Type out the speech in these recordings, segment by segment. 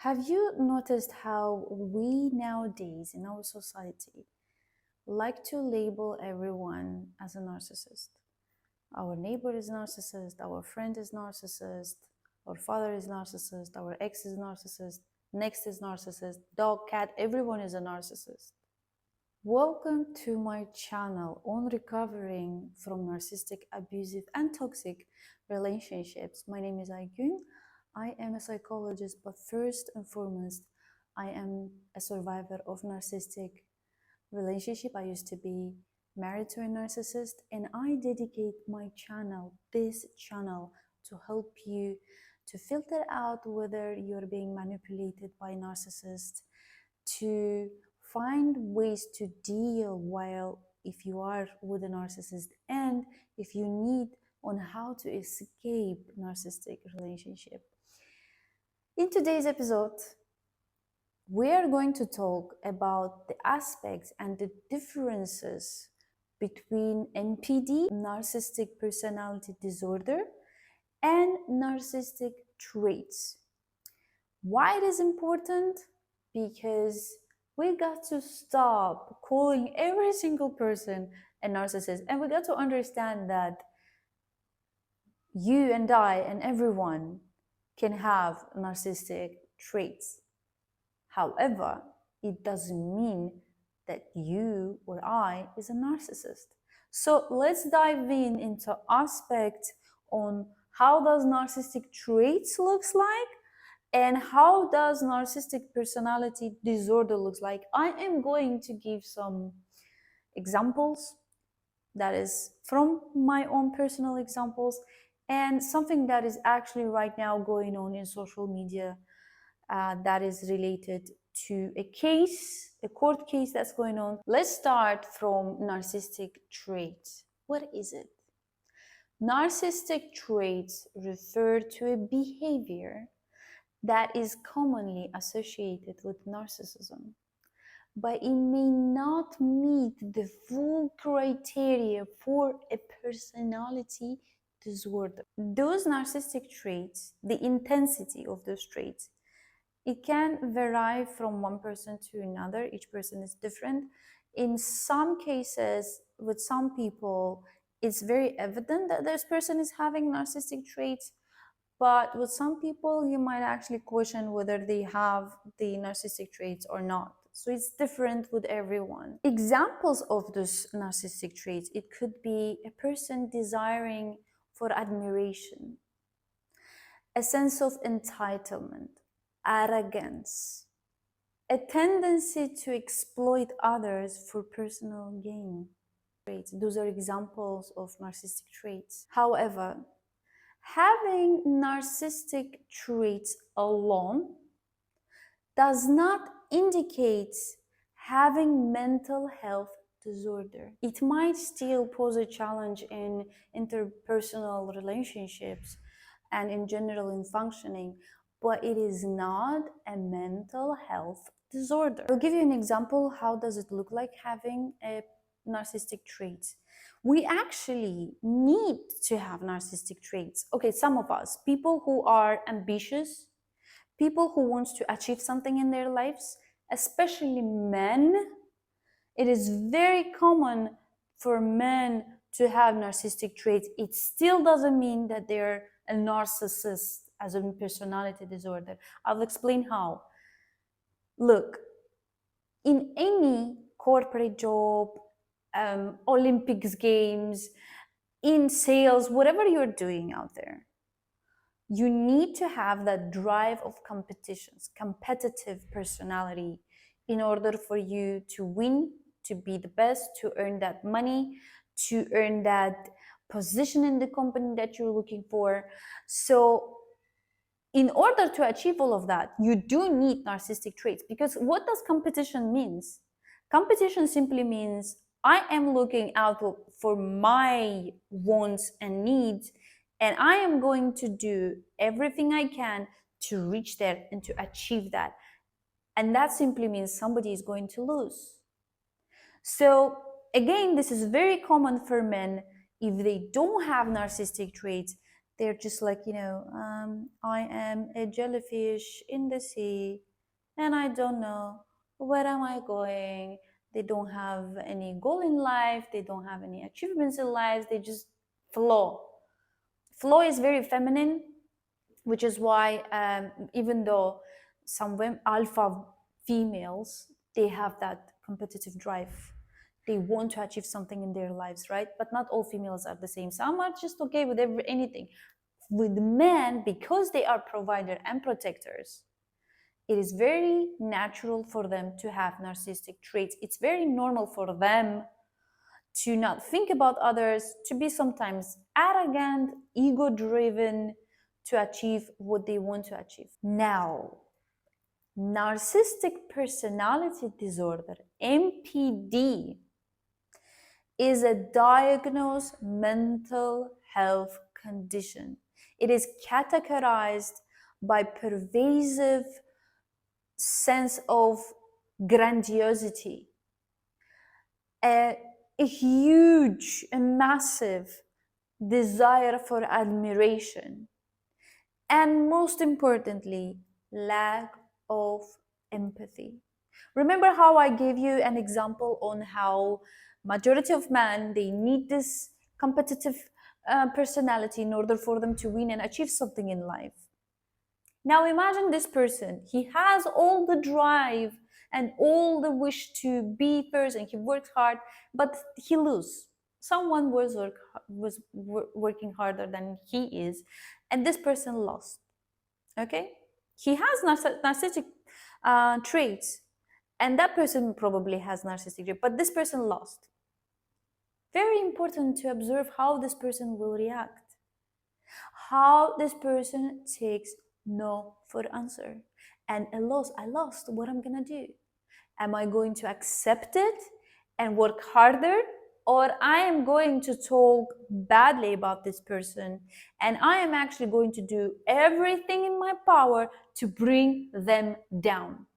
Have you noticed how we nowadays in our society like to label everyone as a narcissist? Our neighbor is narcissist, our friend is narcissist, our father is narcissist, our ex is narcissist, next is narcissist, dog, cat, everyone is a narcissist. Welcome to my channel on recovering from narcissistic, abusive, and toxic relationships. My name is Aygün. I am a psychologist, but first and foremost, I am a survivor of narcissistic relationship. I used to be married to a narcissist, and I dedicate my channel, this channel, to help you to filter out whether you're being manipulated by narcissists, to find ways to deal while if you are with a narcissist, and if you need on how to escape narcissistic relationship. In today's episode, we are going to talk about the aspects and the differences between NPD, Narcissistic Personality Disorder, and Narcissistic Traits. Why it is important? Because we got to stop calling every single person a narcissist, and we got to understand that you and I and everyone can have narcissistic traits. However, it doesn't mean that you or I is a narcissist. So let's dive into aspects on how does narcissistic traits looks like and how does narcissistic personality disorder looks like. I am going to give some examples that is from my own personal examples and something that is actually right now going on in social media that is related to a court case that's going on. Let's start from narcissistic traits. What is it? Narcissistic traits refer to a behavior that is commonly associated with narcissism, but it may not meet the full criteria for a personality disorder. Those narcissistic traits, the intensity of those traits, it can vary from one person to another. Each person is different. In some cases, with some people, it's very evident that this person is having narcissistic traits, but with some people, you might actually question whether they have the narcissistic traits or not. So it's different with everyone. Examples of those narcissistic traits, it could be a person desiring for admiration, a sense of entitlement, arrogance, a tendency to exploit others for personal gain. Those are examples of narcissistic traits. However, having narcissistic traits alone does not indicate having mental health disorder. It might still pose a challenge in interpersonal relationships and in general in functioning, but it is not a mental health disorder. I'll give you an example. How does it look like having a narcissistic traits? We actually need to have narcissistic traits. Okay, some of us, people who are ambitious, people who want to achieve something in their lives, especially men, it is very common for men to have narcissistic traits. It still doesn't mean that they're a narcissist as a personality disorder. I'll explain how. Look, in any corporate job, Olympics games, in sales, whatever you're doing out there, you need to have that drive of competitions, competitive personality in order for you to win, to be the best, to earn that money, to earn that position in the company that you're looking for. So in order to achieve all of that, you do need narcissistic traits, because what does competition means? Competition simply means I am looking out for my wants and needs, and I am going to do everything I can to reach there and to achieve that. And that simply means somebody is going to lose. So again, this is very common for men. If they don't have narcissistic traits, They're just like, I am a jellyfish in the sea and I don't know where am I going. They don't have any goal in life, they don't have any achievements in life, they just flow. Flow is very feminine, which is why even though some alpha females, they have that competitive drive, they want to achieve something in their lives, right? But not all females are the same. Some are just okay with anything. With men, because they are provider and protectors, it is very natural for them to have narcissistic traits. It's very normal for them to not think about others, to be sometimes arrogant, ego driven, to achieve what they want to achieve. Now, Narcissistic Personality Disorder, NPD, is a diagnosed mental health condition. It is categorized by pervasive sense of grandiosity, a huge, a massive desire for admiration, and most importantly, lack of empathy. Remember how I gave you an example on how majority of men, they need this competitive personality in order for them to win and achieve something in life. Now imagine this person, he has all the drive and all the wish to be first, and he works hard, but he loses. Someone was working harder than he is, and this person lost. Okay, he has narcissistic traits, and that person probably has narcissistic traits, but this person lost. Very important to observe how this person will react, how this person takes no for answer. And I lost, what I'm gonna do? Am I going to accept it and work harder, or I am going to talk badly about this person and I am actually going to do everything in my power to bring them down?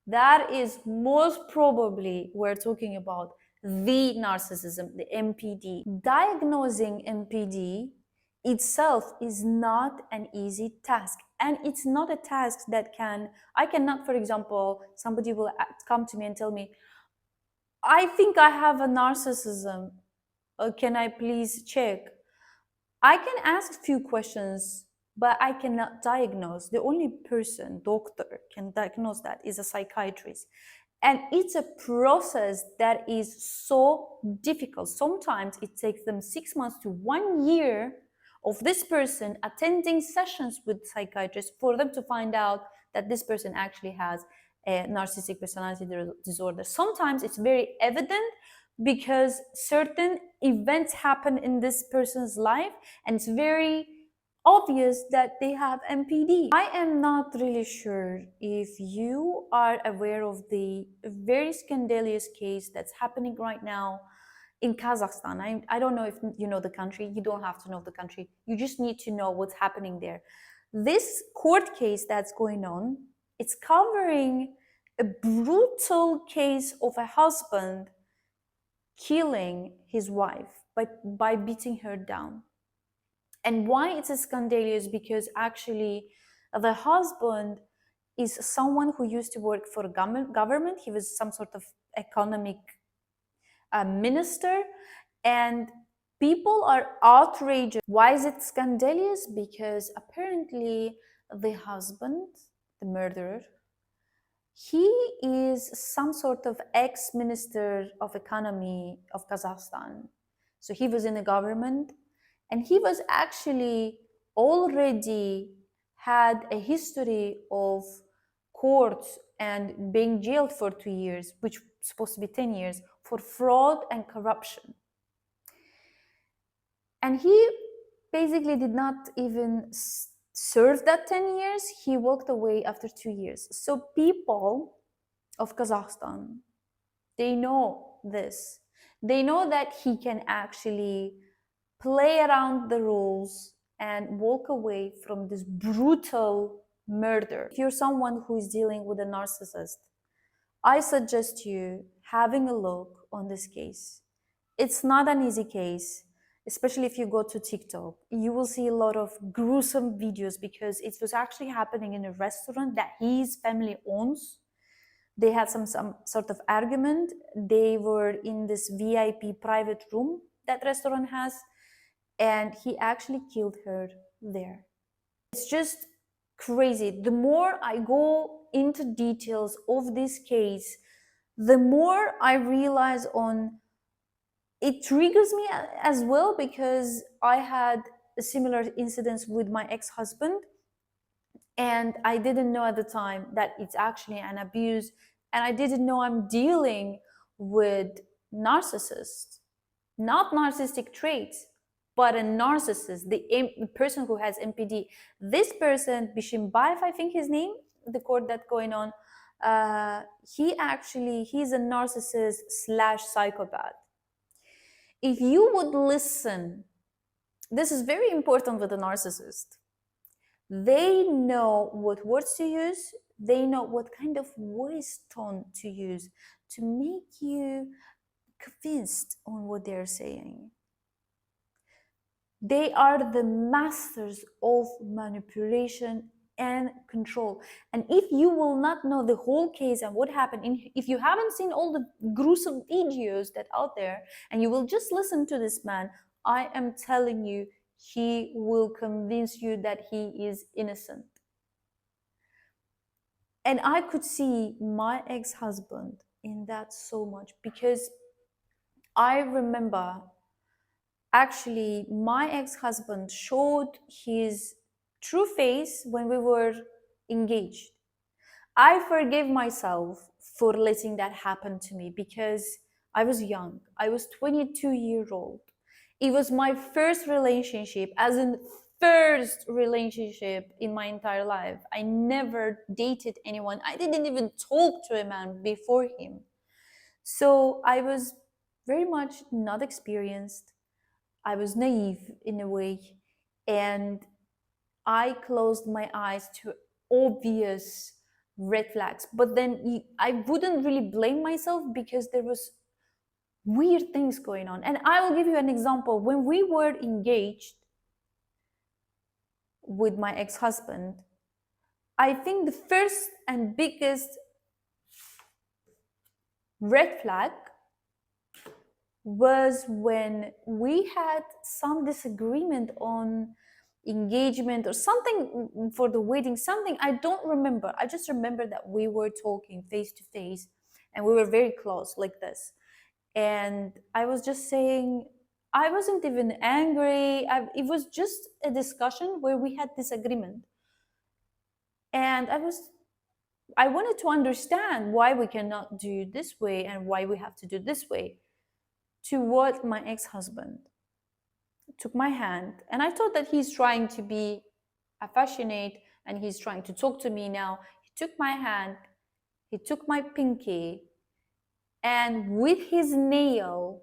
That is most probably, we're talking about the narcissism, the NPD. Diagnosing NPD itself is not an easy task, and it's not a task that I cannot, for example, somebody will come to me and tell me, I think I have a narcissism, can I please check? I can ask few questions, but I cannot diagnose. The only person, doctor, can diagnose that is a psychiatrist. And it's a process that is so difficult. Sometimes it takes them 6 months to 1 year of this person attending sessions with psychiatrists for them to find out that this person actually has a narcissistic personality disorder. Sometimes it's very evident because certain events happen in this person's life and it's very obvious that they have NPD. I am not really sure if you are aware of the very scandalous case that's happening right now in Kazakhstan. I don't know if you know the country. You don't have to know the country. You just need to know what's happening there. This court case that's going on, it's covering a brutal case of a husband killing his wife by beating her down. And why it's a scandalous? Because actually the husband is someone who used to work for government. He was some sort of economic minister, and people are outraged. Why is it scandalous? Because apparently the husband, the murderer, he is some sort of ex-minister of economy of Kazakhstan. So he was in the government, and he was actually already had a history of courts and being jailed for 2 years, which was supposed to be 10 years, for fraud and corruption. And he basically did not even serve that 10 years. He walked away after 2 years. So people of Kazakhstan, they know this. They know that he can actually play around the rules and walk away from this brutal murder. If you're someone who is dealing with a narcissist, I suggest you having a look on this case. It's not an easy case. especially if you go to TikTok, you will see a lot of gruesome videos because it was actually happening in a restaurant that his family owns. They had some sort of argument. They were in this VIP private room that restaurant has, and he actually killed her there. It's just crazy. The more I go into details of this case, the more I realize on it triggers me as well, because I had a similar incidents with my ex-husband, and I didn't know at the time that it's actually an abuse, and I didn't know I'm dealing with narcissist, not narcissistic traits, but a narcissist, the person who has MPD. This person, Bishimbaev, I think his name, the court that's going on, he's a narcissist slash psychopath. If you would listen, this is very important with a narcissist. They know what words to use, they know what kind of voice tone to use to make you convinced on what they're saying. They are the masters of manipulation and control. And if you will not know the whole case and what happened, if you haven't seen all the gruesome videos that out there, and you will just listen to this man, I am telling you, he will convince you that he is innocent. And I could see my ex-husband in that so much, because I remember actually my ex-husband showed his true face when we were engaged. I forgave myself for letting that happen to me because I was young. I was 22-year old. It was my first relationship, as in first relationship in my entire life. I never dated anyone. I didn't even talk to a man before him. So I was very much not experienced. I was naive in a way, and I closed my eyes to obvious red flags. But then I wouldn't really blame myself because there was weird things going on. And I will give you an example. When we were engaged with my ex-husband, I think the first and biggest red flag was when we had some disagreement on engagement or something for the wedding, something I don't remember. I just remember that we were talking face to face and we were very close like this. And I was just saying, I wasn't even angry. It was just a discussion where we had disagreement. And I wanted to understand why we cannot do this way and why we have to do this way. To what my ex-husband took my hand, and I thought that he's trying to be affectionate and he's trying to talk to me now. He took my hand, he took my pinky, and with his nail,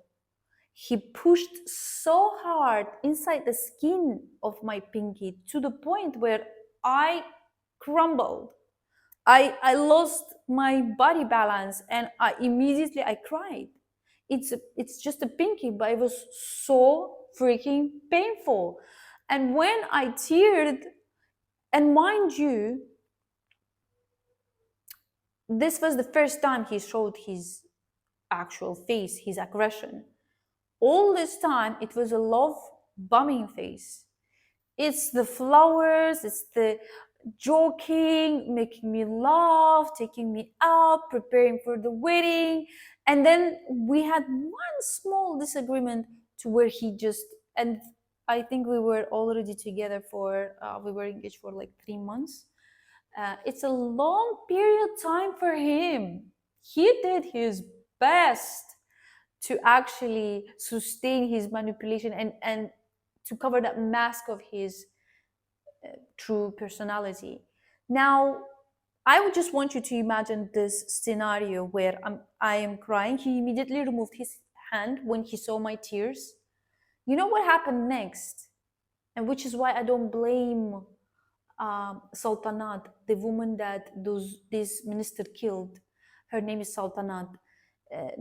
he pushed so hard inside the skin of my pinky to the point where I crumbled. I lost my body balance, and I cried. It's just a pinky, but it was so freaking painful. And when I teared, and mind you, this was the first time he showed his actual face, his aggression. All this time, it was a love bombing face. It's the flowers, it's the joking, making me laugh, taking me out, preparing for the wedding. And then we had one small disagreement to where he just, and I think we were already together for, we were engaged for like 3 months. It's a long period of time for him. He did his best to actually sustain his manipulation and to cover that mask of his true personality. Now, I would just want you to imagine this scenario where I am crying. He immediately removed his hand when he saw my tears. You know what happened next? And which is why I don't blame Sultanat, the woman that this minister killed. Her name is Sultanat.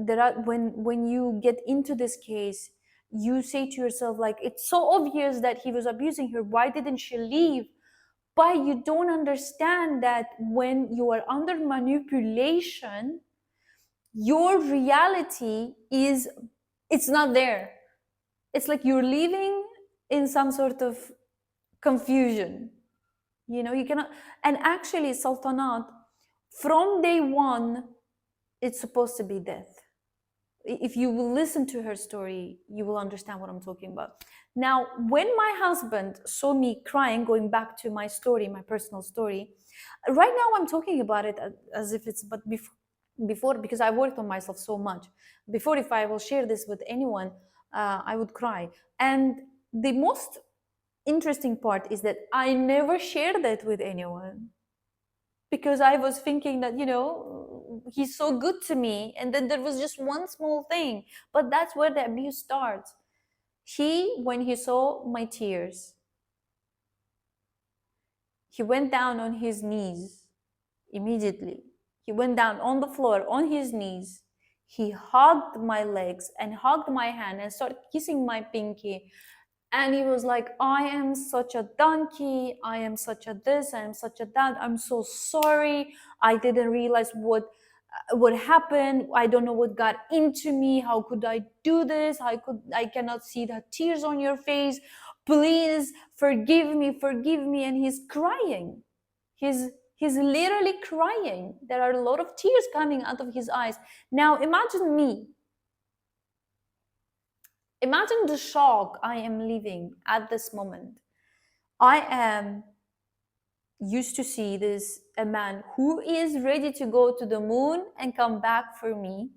When you get into this case, you say to yourself, like, it's so obvious that he was abusing her, why didn't she leave? But you don't understand that when you are under manipulation, your reality is, it's not there. It's like you're living in some sort of confusion. You cannot. And actually, Sultanat, from day one, it's supposed to be death. If you will listen to her story, you will understand what I'm talking about. Now, when my husband saw me crying, going back to my story, my personal story, right now I'm talking about it as if it's, but before, because I worked on myself so much. Before, if I will share this with anyone, I would cry. And the most interesting part is that I never shared that with anyone, because I was thinking that, he's so good to me. And then there was just one small thing, but that's where the abuse starts. When he saw my tears, he went down on his knees immediately. He went down on the floor on his knees. He hugged my legs and hugged my hand and started kissing my pinky. And he was like, I am such a donkey. I am such a this. I am such a that. I'm so sorry. I didn't realize what happened. I don't know what got into me. How could I do this? I cannot see the tears on your face. Please forgive me, forgive me. And he's crying. He's literally crying. There are a lot of tears coming out of his eyes. Now imagine me. Imagine the shock I am living at this moment. I am used to see a man who is ready to go to the moon and come back for me,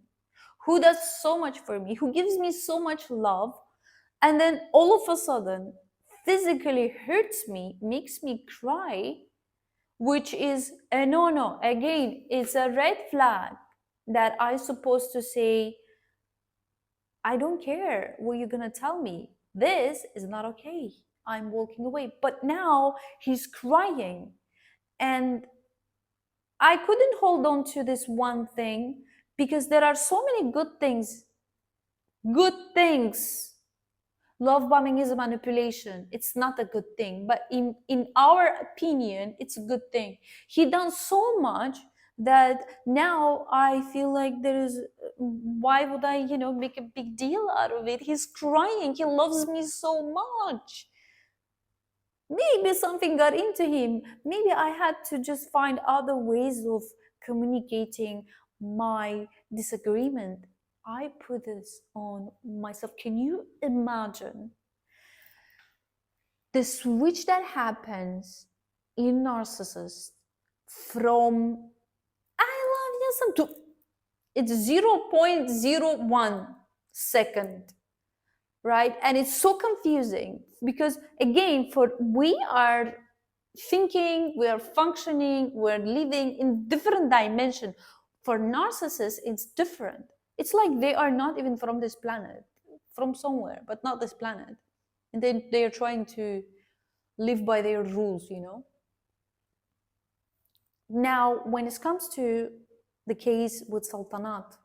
who does so much for me, who gives me so much love, and then all of a sudden physically hurts me, makes me cry, which is a no. Again, it's a red flag that I'm supposed to say, I don't care what you're gonna tell me. This is not okay. I'm walking away. But now he's crying. And I couldn't hold on to this one thing because there are so many good things. Good things. Love bombing is a manipulation. It's not a good thing. But in our opinion, it's a good thing. He done so much that now I feel like why would I, make a big deal out of it? He's crying. He loves me so much. Maybe something got into him. Maybe I had to just find other ways of communicating my disagreement. I put this on myself. Can you imagine the switch that happens in narcissists from I love you some to it's 0.01 second, right? And it's so confusing because again, we are thinking, we are functioning, we're living in different dimension. For narcissists, it's different. It's like they are not even from this planet, from somewhere, but not this planet. And then they are trying to live by their rules, Now, when it comes to the case with Sultanat,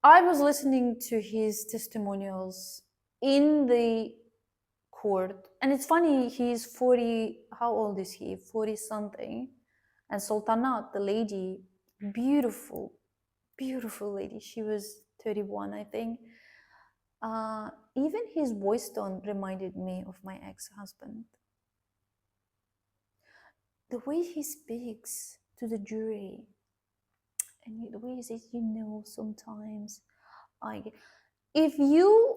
I was listening to his testimonials in the court, and it's funny, he's 40, how old is he? 40 something. And Sultanat, the lady, beautiful lady, she was 31, I think. Even his voice tone reminded me of my ex-husband. The way he speaks to the jury, and the way he says, sometimes if you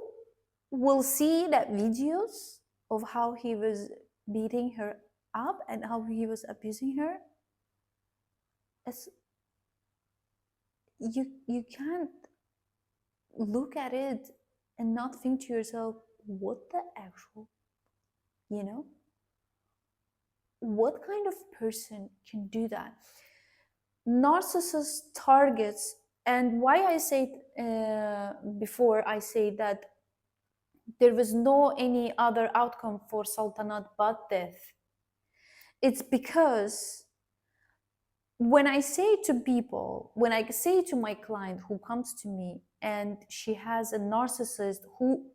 will see that videos of how he was beating her up and how he was abusing her, you can't look at it and not think to yourself, what the actual, what kind of person can do that? Narcissist targets, and why I said before, I say that there was no any other outcome for Sultanat but death. It's because when I say to people, when I say to my client who comes to me and she has a narcissist who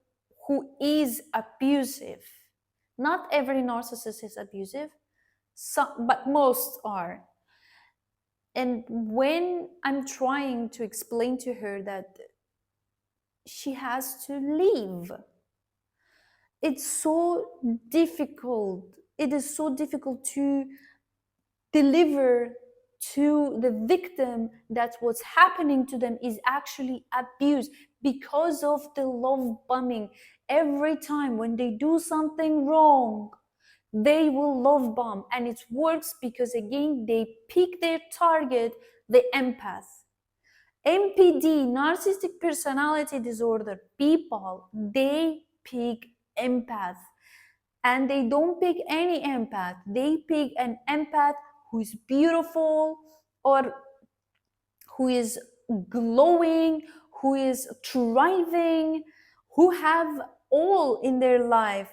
is abusive. Not every narcissist is abusive, but most are. And when I'm trying to explain to her that she has to leave, it's so difficult. It is so difficult to deliver to the victim that what's happening to them is actually abuse because of the love bombing. Every time when they do something wrong, they will love bomb, and it works because again they pick their target, the empath. NPD, narcissistic personality disorder people, they pick empath, and they don't pick any empath. They pick an empath who is beautiful, or who is glowing, who is thriving, who have all in their life.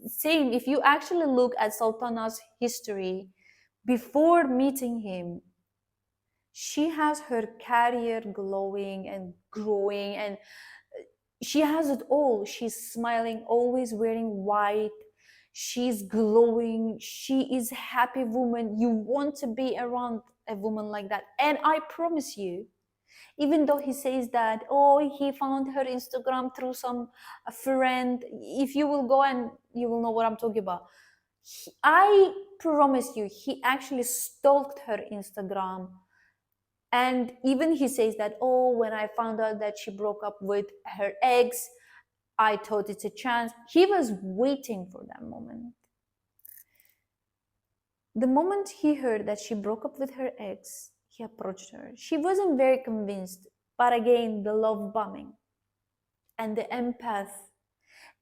Same, if you actually look at Sultana's history before meeting him, she has her career glowing and growing, and she has it all. She's smiling, always wearing white. She's glowing. She is a happy woman. You want to be around a woman like that. And I promise you, even though he says that, oh, he found her Instagram through some friend, if you will go and you will know what I'm talking about. I promise you, he actually stalked her Instagram. And even he says that, oh, when I found out that she broke up with her ex, I thought it's a chance. He was waiting for that moment. The moment he heard that she broke up with her ex, he approached her. She wasn't very convinced, but again, the love bombing and the empath.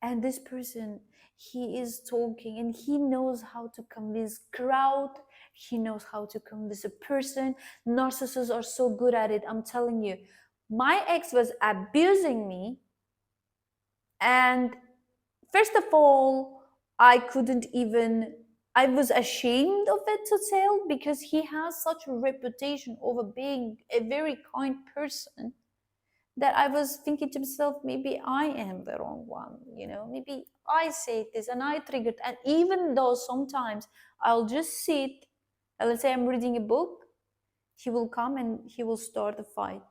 And this person, he is talking and he knows how to convince crowd. He knows how to convince a person. Narcissists are so good at it. I'm telling you, my ex was abusing me. And first of all, I was ashamed of it to tell, because he has such a reputation of being a very kind person, that I was thinking to myself, maybe I am the wrong one, maybe I said this and I triggered. And even though sometimes I'll just sit, and let's say I'm reading a book, he will come and he will start a fight.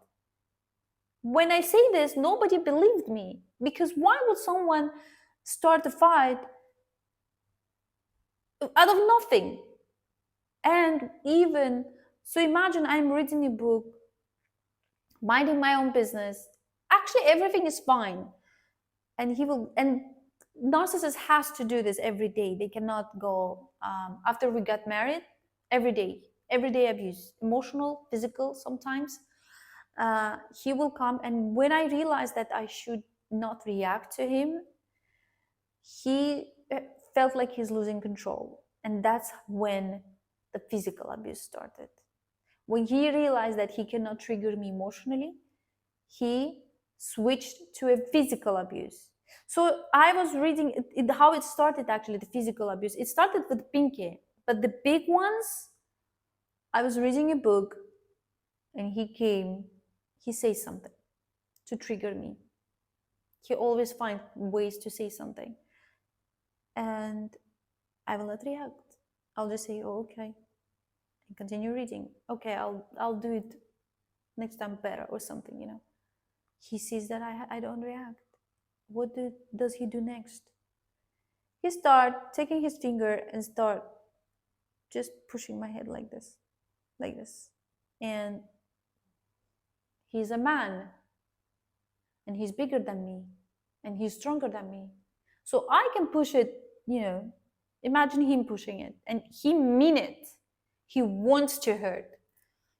When I say this, nobody believed me, because why would someone start a fight out of nothing? And even so, imagine I'm reading a book, minding my own business. Actually, everything is fine. And narcissist has to do this every day. They cannot go, after we got married, every day abuse, emotional, physical, sometimes. He will come, and when I realized that I should not react to him, he felt like he's losing control. And that's when the physical abuse started. When he realized that he cannot trigger me emotionally, he switched to a physical abuse. So I was reading how it started, actually, the physical abuse. It started with Pinky, but the big ones, I was reading a book, and he says something to trigger me. He always finds ways to say something. And I will not react. I'll just say, oh, okay, and continue reading. Okay, I'll do it next time better or something, He sees that I don't react. What does he do next? He start taking his finger and start just pushing my head like this. And he's a man, and he's bigger than me, and he's stronger than me. So I can push it, imagine him pushing it, and he mean it. He wants to hurt.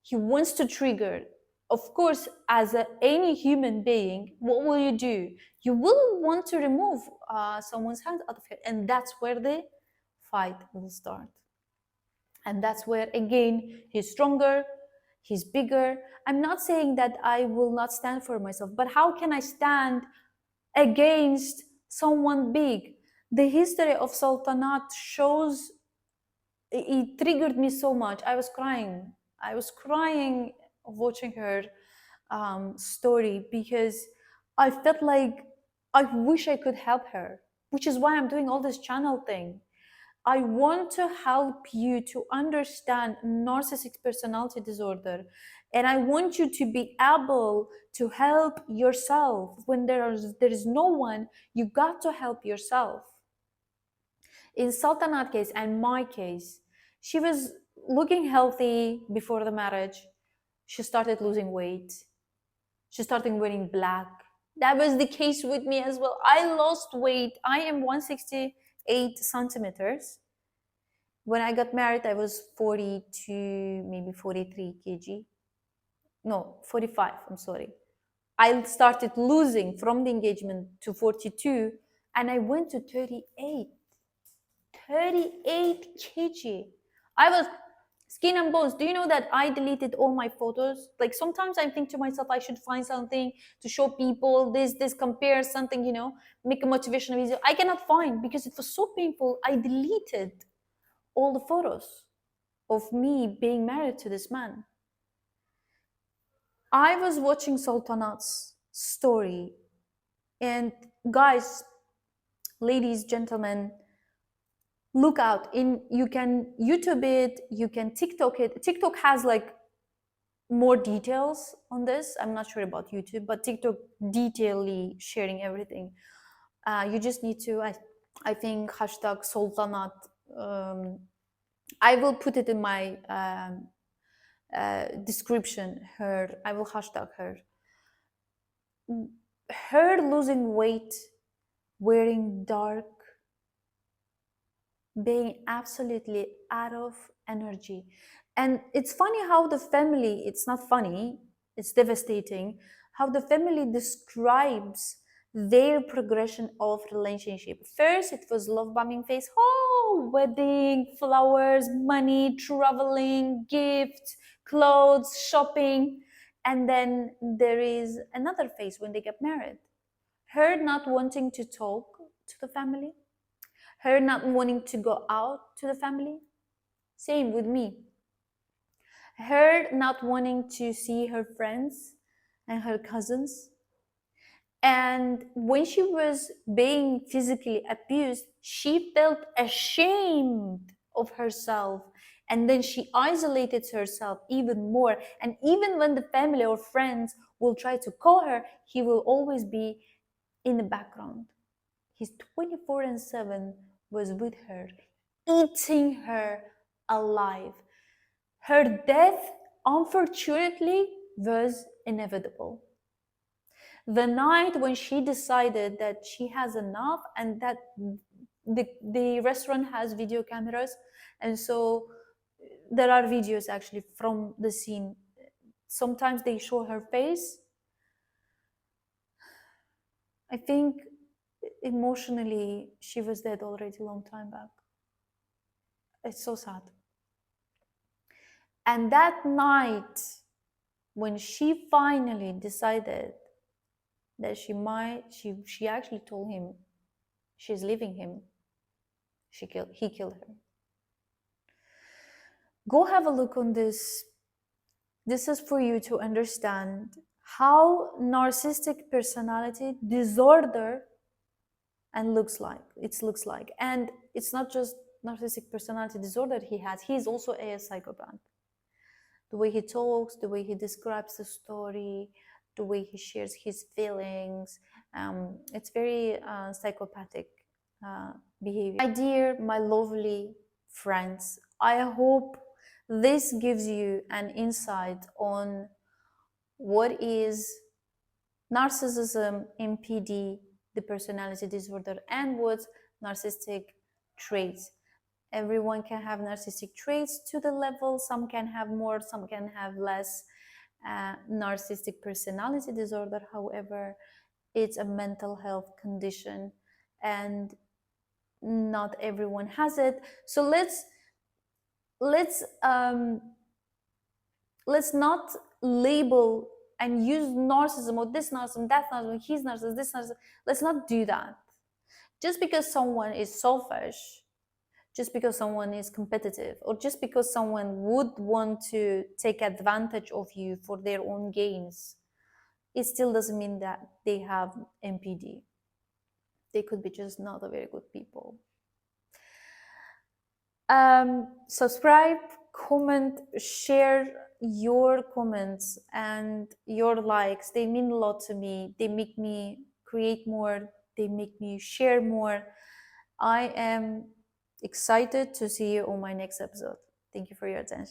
He wants to trigger. Of course, as any human being, what will you do? You will want to remove someone's hand out of it. And that's where the fight will start. And that's where, again, he's stronger, he's bigger. I'm not saying that I will not stand for myself, but how can I stand against someone big? The history of Sultanat shows, it triggered me so much. I was crying watching her story, because I felt like I wish I could help her, which is why I'm doing all this channel thing. I want to help you to understand narcissistic personality disorder. And I want you to be able to help yourself. When there is no one, you got to help yourself. In Sultanat case and my case, she was looking healthy before the marriage. She started losing weight. She started wearing black. That was the case with me as well. I lost weight. I am 168 centimeters. When I got married, I was 42, maybe 43 kg. No, 45, I'm sorry. I started losing from the engagement to 42, and I went to 38. 38 kg. I was skin and bones. Do you know that I deleted all my photos? Like sometimes I think to myself, I should find something to show people this, compare something, make a motivational video. I cannot find because it was so painful. I deleted all the photos of me being married to this man. I was watching Sultanat's story, and guys, ladies, gentlemen, look out. You can YouTube it, you can TikTok it. TikTok has like more details on this. I'm not sure about YouTube, but TikTok detailedly sharing everything. You just need to, I think, hashtag Sultanat. I will put it in my description. I will hashtag her. Her losing weight, wearing dark, being absolutely out of energy. And it's funny how the family, it's not funny, it's devastating, how the family describes their progression of relationship. First, it was love bombing phase. Oh, wedding, flowers, money, traveling, gifts, clothes, shopping. And then there is another phase when they get married. Her not wanting to talk to the family, her not wanting to go out to the family. Same with me. Her not wanting to see her friends and her cousins. And when she was being physically abused, she felt ashamed of herself. And then she isolated herself even more. And even when the family or friends will try to call her, he will always be in the background. He's 24/7 was with her, eating her alive. Her death, unfortunately, was inevitable. The night when she decided that she has enough and that the restaurant has video cameras, and so there are videos actually from the scene. Sometimes they show her face. I think emotionally she was dead already a long time back. It's so sad. And that night, when she finally decided that she actually told him she's leaving him, he killed her. Go have a look on this. This is for you to understand how narcissistic personality disorder looks like. And it's not just narcissistic personality disorder he has. He's also a psychopath. The way he talks, the way he describes the story, the way he shares his feelings, it's very psychopathic behavior. My dear, my lovely friends, I hope this gives you an insight on what is narcissism, NPD, the personality disorder, and what's narcissistic traits. Everyone can have narcissistic traits to the level. Some can have more, some can have less. Narcissistic personality disorder, however, it's a mental health condition, and not everyone has it. So let's not label and use narcissism or this narcissism, that narcissism, he's narcissist, this narcissist. Let's not do that. Just because someone is selfish, just because someone is competitive, or just because someone would want to take advantage of you for their own gains, it still doesn't mean that they have NPD. They could be just not a very good people. Subscribe, comment, share your comments and your likes. They mean a lot to me. They make me create more. They make me share more. I am excited to see you on my next episode. Thank you for your attention.